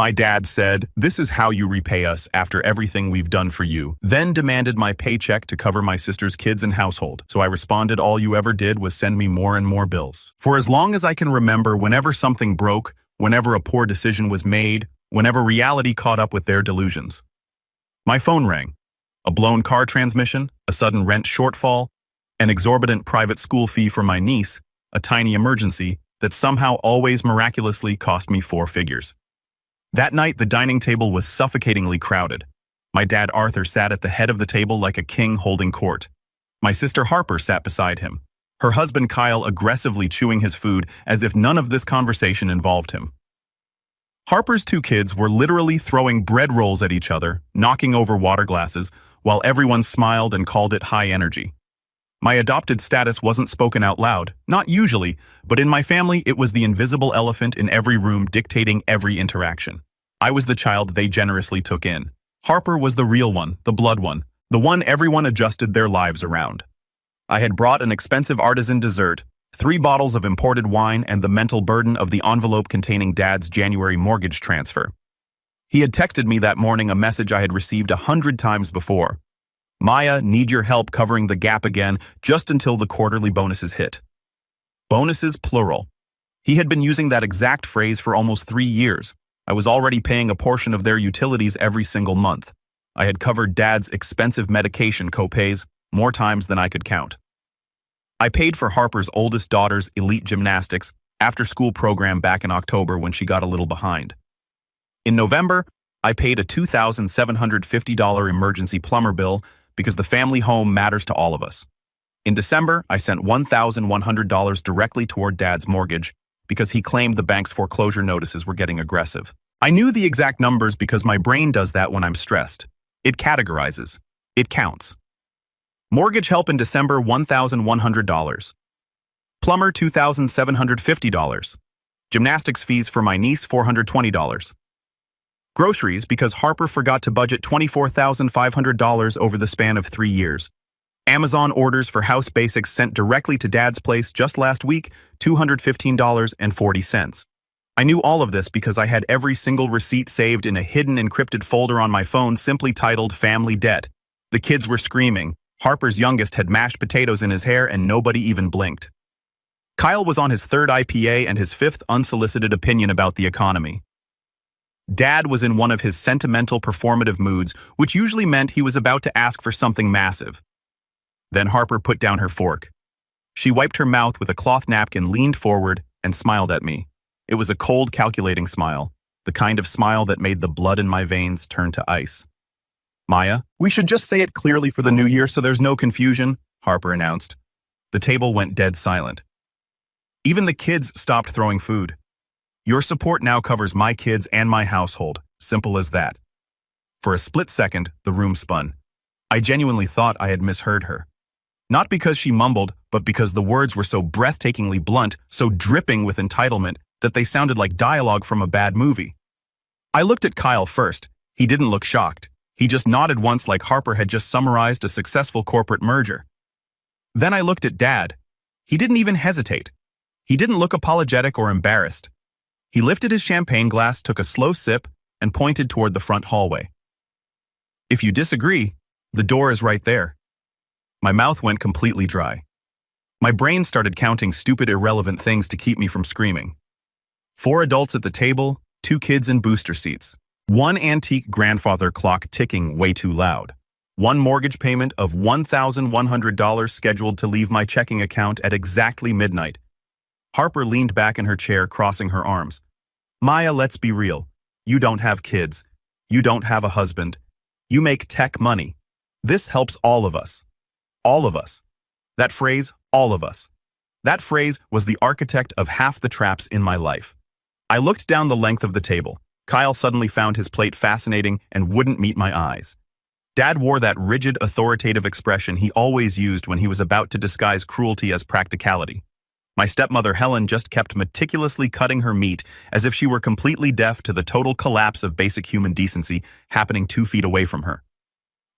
My dad said, "This is how you repay us after everything we've done for you," then demanded my paycheck to cover my sister's kids and household. So I responded, "All you ever did was send me more and more bills." For as long as I can remember, whenever something broke, whenever a poor decision was made, whenever reality caught up with their delusions, my phone rang. A blown car transmission, a sudden rent shortfall, an exorbitant private school fee for my niece, a tiny emergency that somehow always miraculously cost me 4 figures. That night, the dining table was suffocatingly crowded. My dad Arthur sat at the head of the table like a king holding court. My sister Harper sat beside him, her husband Kyle aggressively chewing his food as if none of this conversation involved him. Harper's 2 kids were literally throwing bread rolls at each other, knocking over water glasses, while everyone smiled and called it high energy. My adopted status wasn't spoken out loud, not usually, but in my family it was the invisible elephant in every room dictating every interaction. I was the child they generously took in. Harper was the real one, the blood one, the one everyone adjusted their lives around. I had brought an expensive artisan dessert, 3 bottles of imported wine, and the mental burden of the envelope containing Dad's January mortgage transfer. He had texted me that morning a message I had received 100 times before. "Maya, need your help covering the gap again just until the quarterly bonuses hit." Bonuses plural. He had been using that exact phrase for almost 3 years. I was already paying a portion of their utilities every single month. I had covered Dad's expensive medication copays more times than I could count. I paid for Harper's oldest daughter's elite gymnastics after-school program back in October when she got a little behind. In November, I paid a $2,750 emergency plumber bill because the family home matters to all of us. In December, I sent $1,100 directly toward Dad's mortgage because he claimed the bank's foreclosure notices were getting aggressive. I knew the exact numbers because my brain does that when I'm stressed. It categorizes. It counts. Mortgage help in December, $1,100. Plumber, $2,750. Gymnastics fees for my niece, $420. Groceries because Harper forgot to budget $24,500 over the span of 3 years. Amazon orders for house basics sent directly to Dad's place just last week, $215.40. I knew all of this because I had every single receipt saved in a hidden encrypted folder on my phone simply titled Family Debt. The kids were screaming. Harper's youngest had mashed potatoes in his hair and nobody even blinked. Kyle was on his 3rd IPA and his 5th unsolicited opinion about the economy. Dad was in one of his sentimental performative moods, which usually meant he was about to ask for something massive. Then Harper put down her fork. She wiped her mouth with a cloth napkin, leaned forward, and smiled at me. It was a cold, calculating smile, the kind of smile that made the blood in my veins turn to ice. "Maya, we should just say it clearly for the new year so there's no confusion," Harper announced. The table went dead silent. Even the kids stopped throwing food. "Your support now covers my kids and my household. Simple as that." For a split second, the room spun. I genuinely thought I had misheard her. Not because she mumbled, but because the words were so breathtakingly blunt, so dripping with entitlement, that they sounded like dialogue from a bad movie. I looked at Kyle first. He didn't look shocked. He just nodded once like Harper had just summarized a successful corporate merger. Then I looked at Dad. He didn't even hesitate. He didn't look apologetic or embarrassed. He lifted his champagne glass, took a slow sip, and pointed toward the front hallway. "If you disagree, the door is right there." My mouth went completely dry. My brain started counting stupid, irrelevant things to keep me from screaming. 4 adults at the table, 2 kids in booster seats. 1 antique grandfather clock ticking way too loud. 1 mortgage payment of $1,100 scheduled to leave my checking account at exactly midnight. Harper leaned back in her chair, crossing her arms. "Maya, let's be real. You don't have kids. You don't have a husband. You make tech money. This helps all of us. All of us." That phrase, all of us. That phrase was the architect of half the traps in my life. I looked down the length of the table. Kyle suddenly found his plate fascinating and wouldn't meet my eyes. Dad wore that rigid, authoritative expression he always used when he was about to disguise cruelty as practicality. My stepmother Helen just kept meticulously cutting her meat as if she were completely deaf to the total collapse of basic human decency happening 2 feet away from her.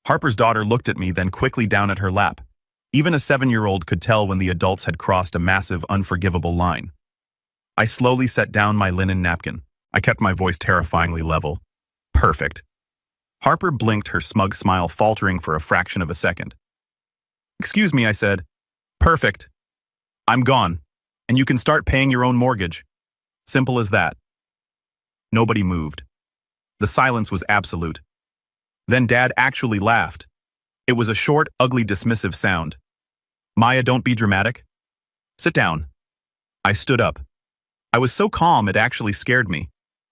Harper's daughter looked at me, then quickly down at her lap. Even a 7-year-old could tell when the adults had crossed a massive, unforgivable line. I slowly set down my linen napkin. I kept my voice terrifyingly level. Perfect. Harper blinked, her smug smile faltering for a fraction of a second. Excuse me, I said. Perfect. I'm gone, and you can start paying your own mortgage. Simple as that. Nobody moved. The silence was absolute. Then Dad actually laughed. It was a short, ugly, dismissive sound. Maya, don't be dramatic. Sit down. I stood up. I was so calm it actually scared me.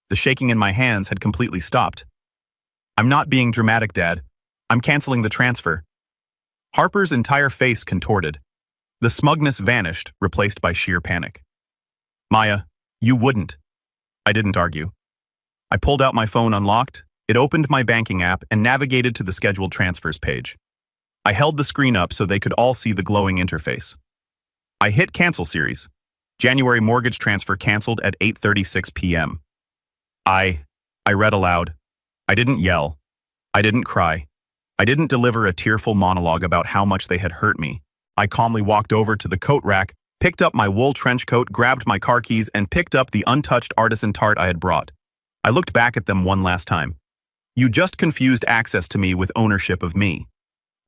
The shaking in my hands had completely stopped. I'm not being dramatic, Dad. I'm canceling the transfer. Harper's entire face contorted. The smugness vanished, replaced by sheer panic. Maya, you wouldn't. I didn't argue. I pulled out my phone unlocked, it opened my banking app and navigated to the scheduled transfers page. I held the screen up so they could all see the glowing interface. I hit Cancel Series. January mortgage transfer canceled at 8:36 p.m. I read aloud. I didn't yell. I didn't cry. I didn't deliver a tearful monologue about how much they had hurt me. I calmly walked over to the coat rack, picked up my wool trench coat, grabbed my car keys, and picked up the untouched artisan tart I had brought. I looked back at them one last time. You just confused access to me with ownership of me.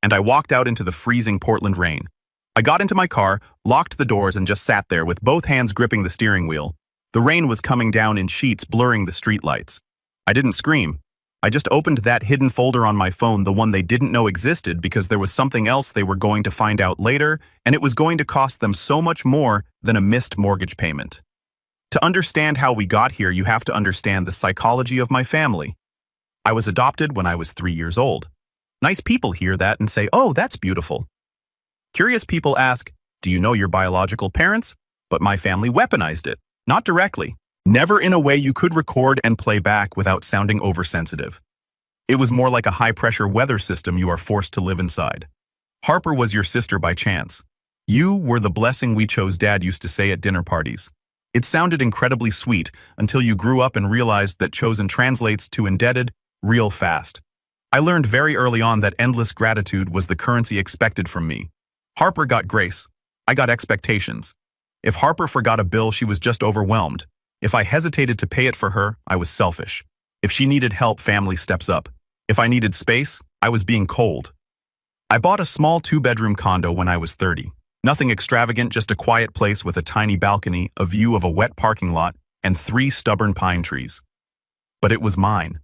And I walked out into the freezing Portland rain. I got into my car, locked the doors, and just sat there with both hands gripping the steering wheel. The rain was coming down in sheets, blurring the streetlights. I didn't scream. I just opened that hidden folder on my phone, the one they didn't know existed, because there was something else they were going to find out later, and it was going to cost them so much more than a missed mortgage payment. To understand how we got here, you have to understand the psychology of my family. I was adopted when I was 3 years old. Nice people hear that and say, oh, that's beautiful. Curious people ask, do you know your biological parents? But my family weaponized it, not directly. Never in a way you could record and play back without sounding oversensitive. It was more like a high-pressure weather system you are forced to live inside. Harper was your sister by chance. You were the blessing we chose, Dad used to say at dinner parties. It sounded incredibly sweet until you grew up and realized that chosen translates to indebted real fast. I learned very early on that endless gratitude was the currency expected from me. Harper got grace. I got expectations. If Harper forgot a bill, she was just overwhelmed. If I hesitated to pay it for her, I was selfish. If she needed help, family steps up. If I needed space, I was being cold. I bought a small 2-bedroom condo when I was 30. Nothing extravagant, just a quiet place with a tiny balcony, a view of a wet parking lot, and 3 stubborn pine trees. But it was mine.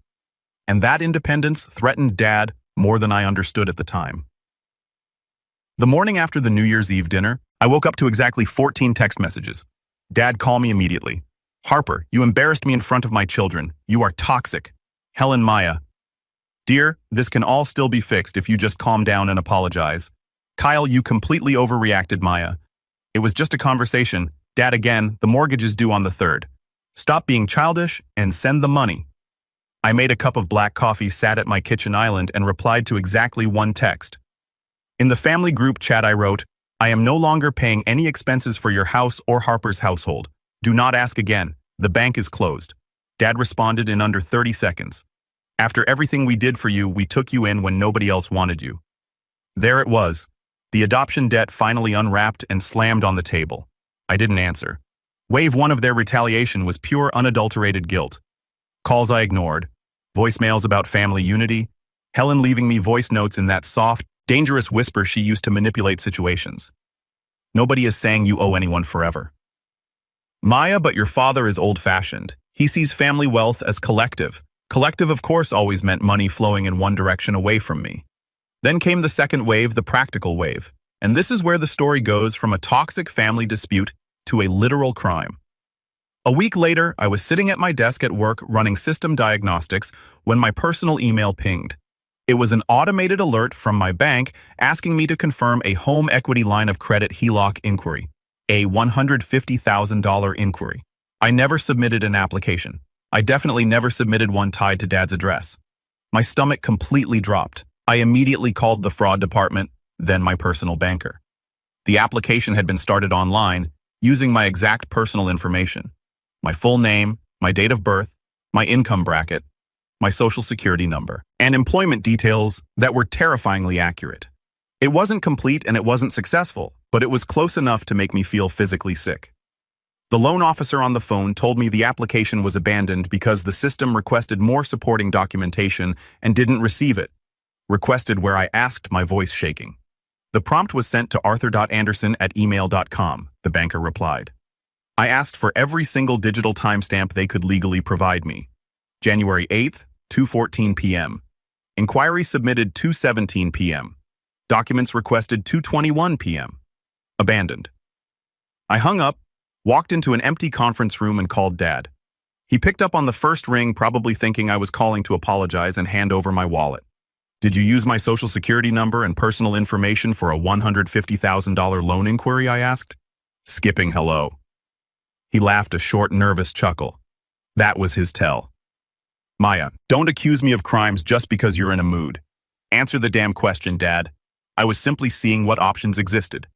And that independence threatened Dad more than I understood at the time. The morning after the New Year's Eve dinner, I woke up to exactly 14 text messages. Dad, call me immediately. Harper, you embarrassed me in front of my children. You are toxic. Helen, Maya. Dear, this can all still be fixed if you just calm down and apologize. Kyle, you completely overreacted, Maya. It was just a conversation. Dad, again, the mortgage is due on the 3rd. Stop being childish and send the money. I made a cup of black coffee, sat at my kitchen island, and replied to exactly one text. In the family group chat I wrote, I am no longer paying any expenses for your house or Harper's household. Do not ask again. The bank is closed. Dad responded in under 30 seconds. After everything we did for you, we took you in when nobody else wanted you. There it was. The adoption debt finally unwrapped and slammed on the table. I didn't answer. Wave 1 of their retaliation was pure unadulterated guilt. Calls I ignored. Voicemails about family unity. Helen leaving me voice notes in that soft, dangerous whisper she used to manipulate situations. Nobody is saying you owe anyone forever. Maya, but your father is old-fashioned. He sees family wealth as collective. Collective, of course, always meant money flowing in one direction away from me. Then came the second wave, the practical wave. And this is where the story goes from a toxic family dispute to a literal crime. A week later, I was sitting at my desk at work running system diagnostics when my personal email pinged. It was an automated alert from my bank asking me to confirm a home equity line of credit HELOC inquiry, a $150,000 inquiry. I never submitted an application. I definitely never submitted one tied to Dad's address. My stomach completely dropped. I immediately called the fraud department, then my personal banker. The application had been started online using my exact personal information. My full name, my date of birth, my income bracket, my social security number, and employment details that were terrifyingly accurate. It wasn't complete and it wasn't successful, but it was close enough to make me feel physically sick. The loan officer on the phone told me the application was abandoned because the system requested more supporting documentation and didn't receive it. Requested where I asked, my voice shaking. The prompt was sent to arthur.anderson@email.com, the banker replied. I asked for every single digital timestamp they could legally provide me. January 8th, 2:14 p.m. Inquiry submitted 2:17 p.m. Documents requested 2:21 p.m. Abandoned. I hung up, walked into an empty conference room and called Dad. He picked up on the first ring, probably thinking I was calling to apologize and hand over my wallet. Did you use my social security number and personal information for a $150,000 loan inquiry, I asked, skipping hello. He laughed a short, nervous chuckle. That was his tell. Maya, don't accuse me of crimes just because you're in a mood. Answer the damn question, Dad. I was simply seeing what options existed.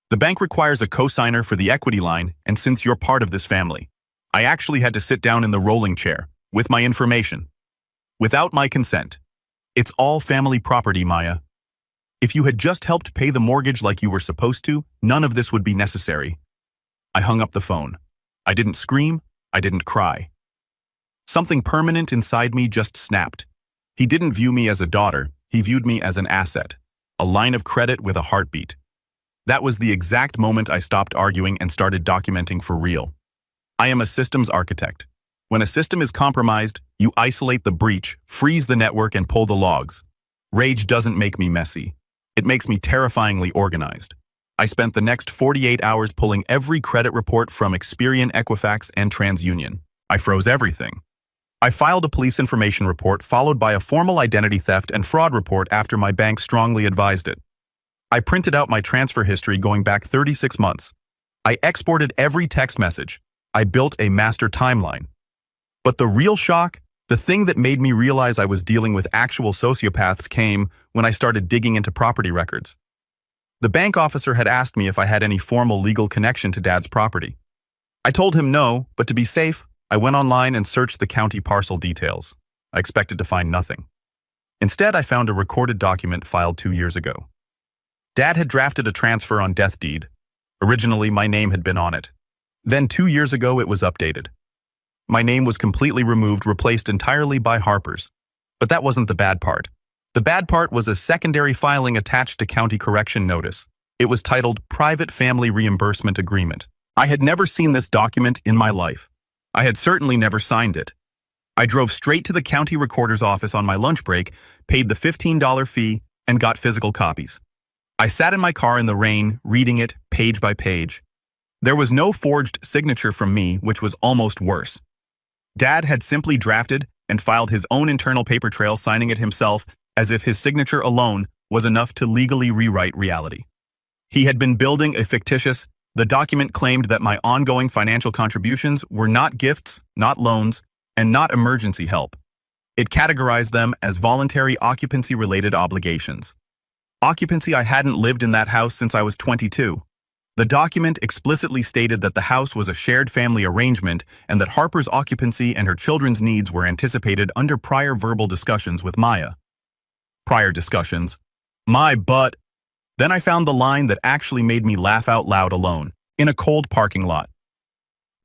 The bank requires a cosigner for the equity line, and since you're part of this family, I actually had to sit down in the rolling chair, with my information. Without my consent. It's all family property, Maya. If you had just helped pay the mortgage like you were supposed to, none of this would be necessary. I hung up the phone. I didn't scream, I didn't cry. Something permanent inside me just snapped. He didn't view me as a daughter, he viewed me as an asset, a line of credit with a heartbeat. That was the exact moment I stopped arguing and started documenting for real. I am a systems architect. When a system is compromised, you isolate the breach, freeze the network, and pull the logs. Rage doesn't make me messy. It makes me terrifyingly organized. I spent the next 48 hours pulling every credit report from Experian, Equifax, and TransUnion. I froze everything. I filed a police information report followed by a formal identity theft and fraud report after my bank strongly advised it. I printed out my transfer history going back 36 months. I exported every text message. I built a master timeline. But the real shock, the thing that made me realize I was dealing with actual sociopaths, came when I started digging into property records. The bank officer had asked me if I had any formal legal connection to Dad's property. I told him no, but to be safe, I went online and searched the county parcel details. I expected to find nothing. Instead, I found a recorded document filed 2 years ago. Dad had drafted a transfer on death deed. Originally, my name had been on it. Then 2 years ago, it was updated. My name was completely removed, replaced entirely by Harper's. But that wasn't the bad part. The bad part was a secondary filing attached to county correction notice. It was titled Private Family Reimbursement Agreement. I had never seen this document in my life. I had certainly never signed it. I drove straight to the county recorder's office on my lunch break, paid the $15 fee, and got physical copies. I sat in my car in the rain, reading it page by page. There was no forged signature from me, which was almost worse. Dad had simply drafted and filed his own internal paper trail, signing it himself, as if his signature alone was enough to legally rewrite reality. He had been building a fictitious. The document claimed that my ongoing financial contributions were not gifts, not loans, and not emergency help. It categorized them as voluntary occupancy-related obligations. Occupancy. I hadn't lived in that house since I was 22. The document explicitly stated that the house was a shared family arrangement and that Harper's occupancy and her children's needs were anticipated under prior verbal discussions with Maya. Prior discussions. My butt. Then I found the line that actually made me laugh out loud alone, in a cold parking lot.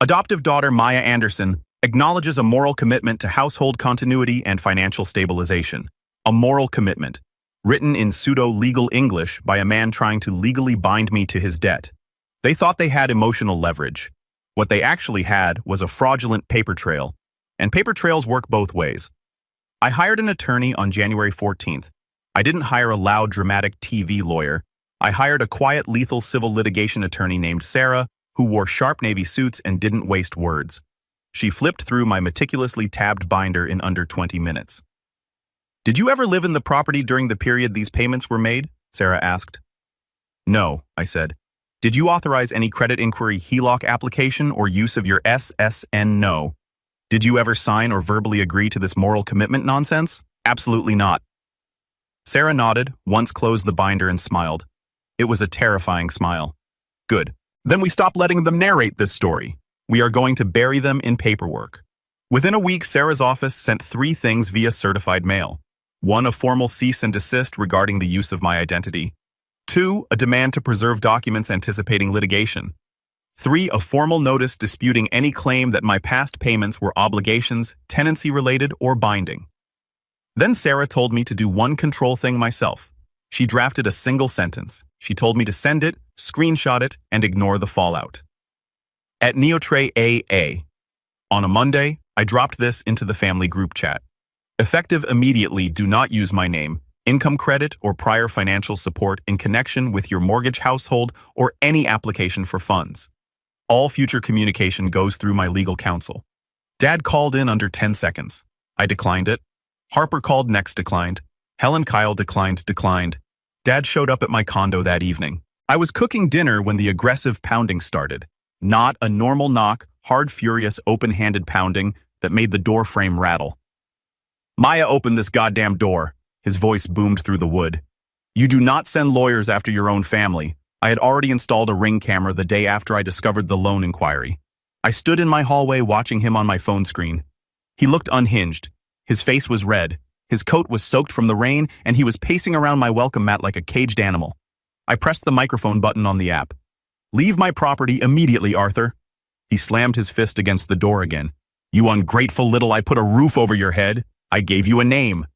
Adoptive daughter Maya Anderson acknowledges a moral commitment to household continuity and financial stabilization. A moral commitment, written in pseudo-legal English by a man trying to legally bind me to his debt. They thought they had emotional leverage. What they actually had was a fraudulent paper trail, and paper trails work both ways. I hired an attorney on January 14th. I didn't hire a loud, dramatic TV lawyer. I hired a quiet, lethal civil litigation attorney named Sarah, who wore sharp navy suits and didn't waste words. She flipped through my meticulously tabbed binder in under 20 minutes. Did you ever live in the property during the period these payments were made? Sarah asked. No, I said. Did you authorize any credit inquiry HELOC application or use of your SSN? No. Did you ever sign or verbally agree to this moral commitment nonsense? Absolutely not. Sarah nodded, once closed the binder and smiled. It was a terrifying smile. Good. Then we stop letting them narrate this story. We are going to bury them in paperwork. Within a week, Sarah's office sent 3 things via certified mail. 1, a formal cease and desist regarding the use of my identity. 2, a demand to preserve documents anticipating litigation. 3. A formal notice disputing any claim that my past payments were obligations, tenancy-related, or binding. Then Sarah told me to do one control thing myself. She drafted a single sentence. She told me to send it, screenshot it, and ignore the fallout. At Neotray AA. On a Monday, I dropped this into the family group chat. Effective immediately, do not use my name, income credit, or prior financial support in connection with your mortgage, household, or any application for funds. All future communication goes through my legal counsel. Dad called in under 10 seconds. I declined it. Harper called next, declined. Helen Kyle declined. Dad showed up at my condo that evening. I was cooking dinner when the aggressive pounding started. Not a normal knock, hard, furious, open-handed pounding that made the door frame rattle. Maya, opened this goddamn door. His voice boomed through the wood. You do not send lawyers after your own family. I had already installed a Ring camera the day after I discovered the loan inquiry. I stood in my hallway watching him on my phone screen. He looked unhinged. His face was red. His coat was soaked from the rain, and he was pacing around my welcome mat like a caged animal. I pressed the microphone button on the app. Leave my property immediately, Arthur. He slammed his fist against the door again. You ungrateful little, I put a roof over your head. I gave you a name.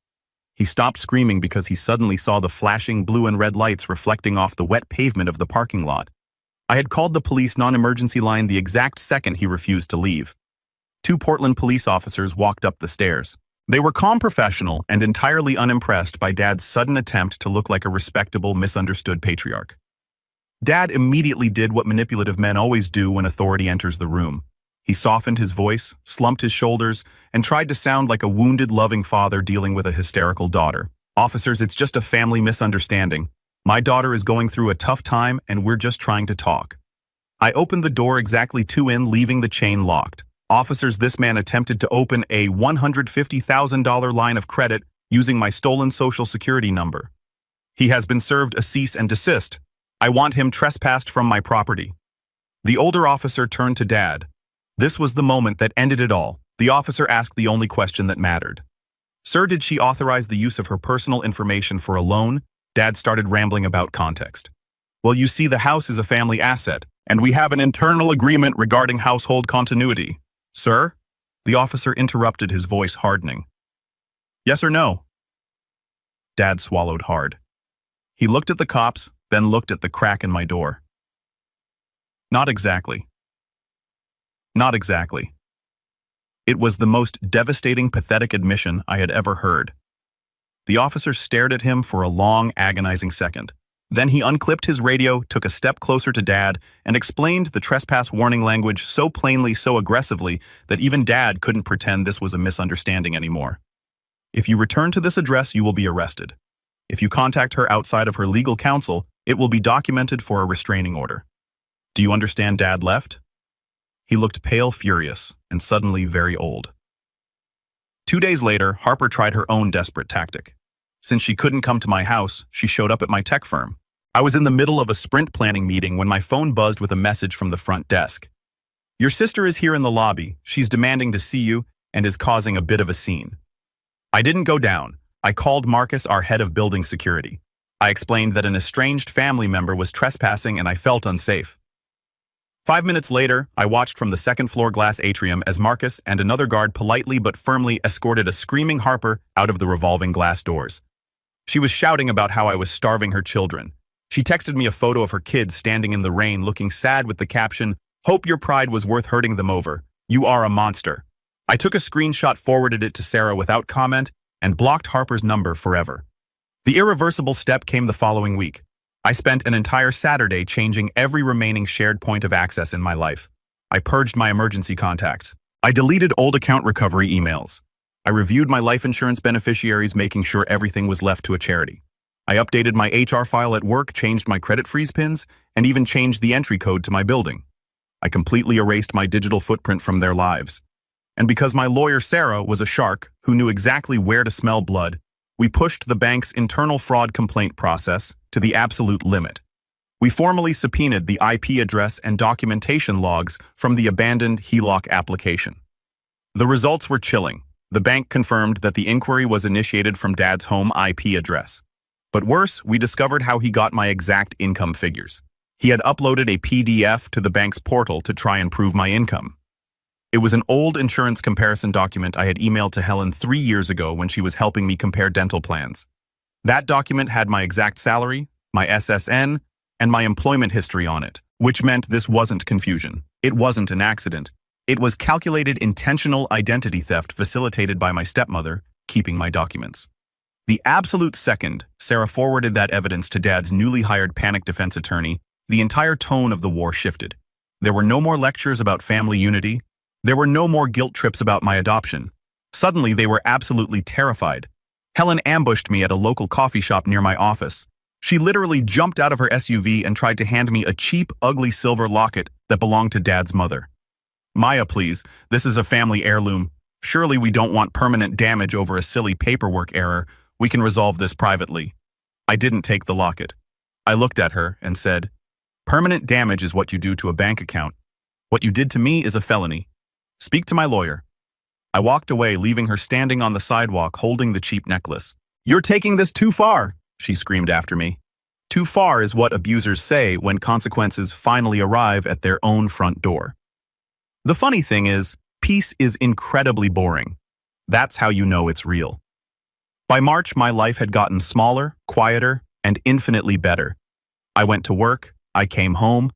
He stopped screaming because he suddenly saw the flashing blue and red lights reflecting off the wet pavement of the parking lot. I had called the police non-emergency line the exact second he refused to leave. 2 Portland police officers walked up the stairs. They were calm, professional, and entirely unimpressed by Dad's sudden attempt to look like a respectable, misunderstood patriarch. Dad immediately did what manipulative men always do when authority enters the room. He softened his voice, slumped his shoulders, and tried to sound like a wounded, loving father dealing with a hysterical daughter. Officers, it's just a family misunderstanding. My daughter is going through a tough time, and we're just trying to talk. I opened the door exactly 2 in, leaving the chain locked. Officers, this man attempted to open a $150,000 line of credit using my stolen Social Security number. He has been served a cease and desist. I want him trespassed from my property. The older officer turned to Dad. This was the moment that ended it all. The officer asked the only question that mattered. Sir, did she authorize the use of her personal information for a loan? Dad started rambling about context. Well, you see, the house is a family asset, and we have an internal agreement regarding household continuity. Sir? The officer interrupted, his voice hardening. Yes or no? Dad swallowed hard. He looked at the cops, then looked at the crack in my door. Not exactly. Not exactly. It was the most devastating, pathetic admission I had ever heard. The officer stared at him for a long, agonizing second. Then he unclipped his radio, took a step closer to Dad, and explained the trespass warning language so plainly, so aggressively, that even Dad couldn't pretend this was a misunderstanding anymore. If you return to this address, you will be arrested. If you contact her outside of her legal counsel, it will be documented for a restraining order. Do you understand? Dad left. He looked pale, furious, and suddenly very old. 2 days later, Harper tried her own desperate tactic. Since she couldn't come to my house, she showed up at my tech firm. I was in the middle of a sprint planning meeting when my phone buzzed with a message from the front desk. Your sister is here in the lobby. She's demanding to see you and is causing a bit of a scene. I didn't go down. I called Marcus, our head of building security. I explained that an estranged family member was trespassing and I felt unsafe. 5 minutes later, I watched from the second-floor glass atrium as Marcus and another guard politely but firmly escorted a screaming Harper out of the revolving glass doors. She was shouting about how I was starving her children. She texted me a photo of her kids standing in the rain looking sad with the caption, "Hope your pride was worth hurting them over. You are a monster." I took a screenshot, forwarded it to Sarah without comment, and blocked Harper's number forever. The irreversible step came the following week. I spent an entire Saturday changing every remaining shared point of access in my life. I purged my emergency contacts. I deleted old account recovery emails. I reviewed my life insurance beneficiaries, making sure everything was left to a charity. I updated my HR file at work, changed my credit freeze pins, and even changed the entry code to my building. I completely erased my digital footprint from their lives. And because my lawyer Sarah was a shark who knew exactly where to smell blood, we pushed the bank's internal fraud complaint process to the absolute limit. We formally subpoenaed the IP address and documentation logs from the abandoned HELOC application. The results were chilling. The bank confirmed that the inquiry was initiated from Dad's home IP address. But worse, we discovered how he got my exact income figures. He had uploaded a PDF to the bank's portal to try and prove my income. It was an old insurance comparison document I had emailed to Helen 3 years ago when she was helping me compare dental plans. That document had my exact salary, my SSN, and my employment history on it, which meant this wasn't confusion. It wasn't an accident. It was calculated intentional identity theft facilitated by my stepmother, keeping my documents. The absolute second Sarah forwarded that evidence to Dad's newly hired panic defense attorney, the entire tone of the war shifted. There were no more lectures about family unity. There were no more guilt trips about my adoption. Suddenly, they were absolutely terrified. Helen ambushed me at a local coffee shop near my office. She literally jumped out of her SUV and tried to hand me a cheap, ugly silver locket that belonged to Dad's mother. "Maya, please, this is a family heirloom. Surely we don't want permanent damage over a silly paperwork error. We can resolve this privately." I didn't take the locket. I looked at her and said, "Permanent damage is what you do to a bank account. What you did to me is a felony. Speak to my lawyer." I walked away, leaving her standing on the sidewalk holding the cheap necklace. "You're taking this too far," she screamed after me. Too far is what abusers say when consequences finally arrive at their own front door. The funny thing is, peace is incredibly boring. That's how you know it's real. By March, my life had gotten smaller, quieter, and infinitely better. I went to work. I came home.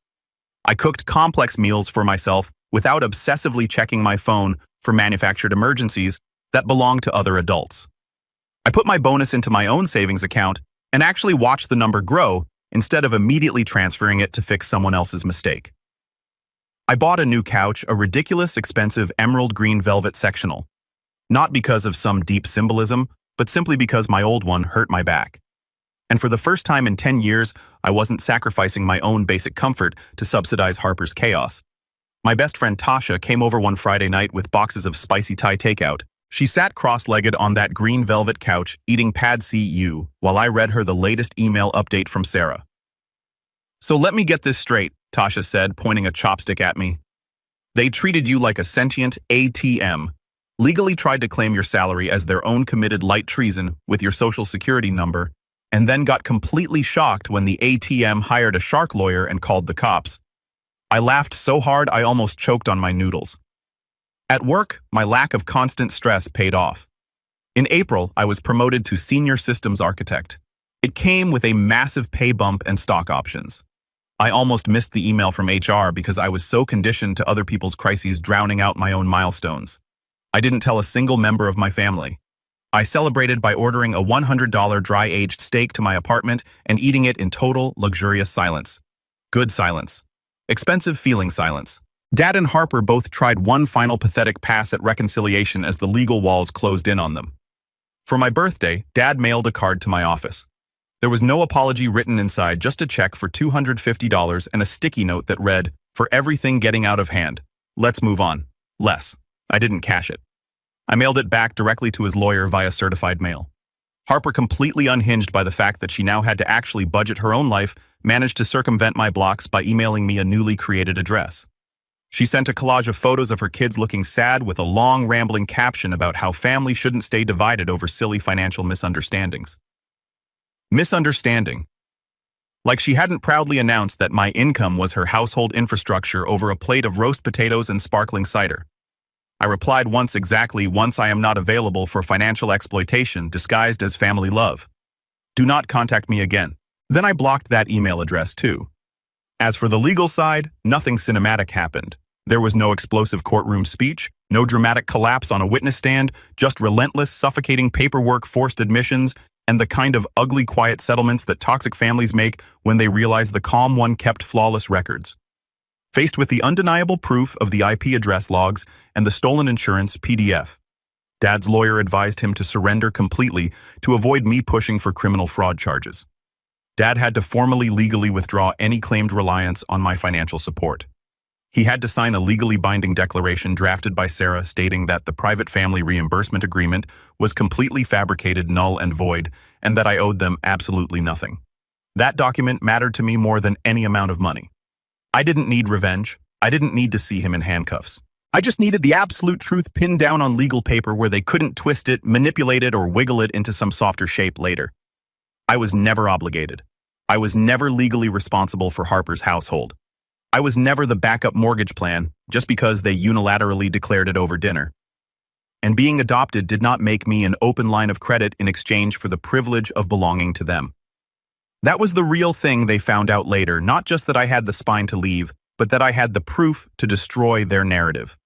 I cooked complex meals for myself without obsessively checking my phone for manufactured emergencies that belonged to other adults. I put my bonus into my own savings account and actually watched the number grow instead of immediately transferring it to fix someone else's mistake. I bought a new couch, a ridiculous, expensive emerald green velvet sectional. Not because of some deep symbolism, but simply because my old one hurt my back. And for the first time in 10 years, I wasn't sacrificing my own basic comfort to subsidize Harper's chaos. My best friend Tasha came over one Friday night with boxes of spicy Thai takeout. She sat cross-legged on that green velvet couch, eating Pad See while I read her the latest email update from Sarah. "So let me get this straight," Tasha said, pointing a chopstick at me. "They treated you like a sentient ATM, legally tried to claim your salary as their own committed light treason with your social security number, and then got completely shocked when the ATM hired a shark lawyer and called the cops." I laughed so hard I almost choked on my noodles. At work, my lack of constant stress paid off. In April, I was promoted to senior systems architect. It came with a massive pay bump and stock options. I almost missed the email from HR because I was so conditioned to other people's crises drowning out my own milestones. I didn't tell a single member of my family. I celebrated by ordering a $100 dry-aged steak to my apartment and eating it in total, luxurious silence. Good silence. Expensive feeling silence. Dad and Harper both tried one final pathetic pass at reconciliation as the legal walls closed in on them. For my birthday, Dad mailed a card to my office. There was no apology written inside, just a check for $250 and a sticky note that read, "For everything getting out of hand. Let's move on. Less." I didn't cash it. I mailed it back directly to his lawyer via certified mail. Harper, completely unhinged by the fact that she now had to actually budget her own life, managed to circumvent my blocks by emailing me a newly created address. She sent a collage of photos of her kids looking sad with a long, rambling caption about how family shouldn't stay divided over silly financial misunderstandings. Misunderstanding. Like she hadn't proudly announced that my income was her household infrastructure over a plate of roast potatoes and sparkling cider. I replied once I am not available for financial exploitation disguised as family love. Do not contact me again. Then I blocked that email address too. As for the legal side, nothing cinematic happened. There was no explosive courtroom speech, no dramatic collapse on a witness stand, just relentless, suffocating paperwork, forced admissions, and the kind of ugly, quiet settlements that toxic families make when they realize the calm one kept flawless records. Faced with the undeniable proof of the IP address logs and the stolen insurance PDF, Dad's lawyer advised him to surrender completely to avoid me pushing for criminal fraud charges. Dad had to formally legally withdraw any claimed reliance on my financial support. He had to sign a legally binding declaration drafted by Sarah stating that the private family reimbursement agreement was completely fabricated, null and void, and that I owed them absolutely nothing. That document mattered to me more than any amount of money. I didn't need revenge. I didn't need to see him in handcuffs. I just needed the absolute truth pinned down on legal paper where they couldn't twist it, manipulate it, or wiggle it into some softer shape later. I was never obligated. I was never legally responsible for Harper's household. I was never the backup mortgage plan just because they unilaterally declared it over dinner. And being adopted did not make me an open line of credit in exchange for the privilege of belonging to them. That was the real thing they found out later, not just that I had the spine to leave, but that I had the proof to destroy their narrative.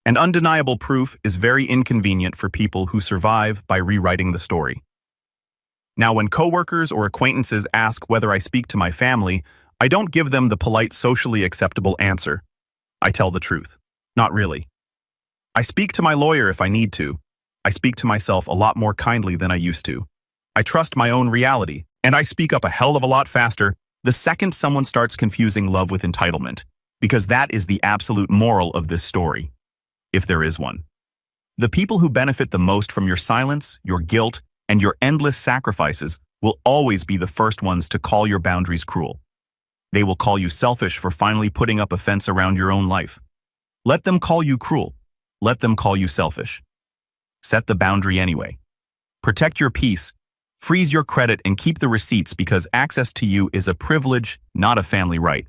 And undeniable proof is very inconvenient for people who survive by rewriting the story. Now, when coworkers or acquaintances ask whether I speak to my family, I don't give them the polite, socially acceptable answer. I tell the truth. Not really. I speak to my lawyer if I need to. I speak to myself a lot more kindly than I used to. I trust my own reality, and I speak up a hell of a lot faster the second someone starts confusing love with entitlement, because that is the absolute moral of this story, if there is one. The people who benefit the most from your silence, your guilt, and your endless sacrifices will always be the first ones to call your boundaries cruel. They will call you selfish for finally putting up a fence around your own life. Let them call you cruel. Let them call you selfish. Set the boundary anyway. Protect your peace, freeze your credit, and keep the receipts because access to you is a privilege, not a family right.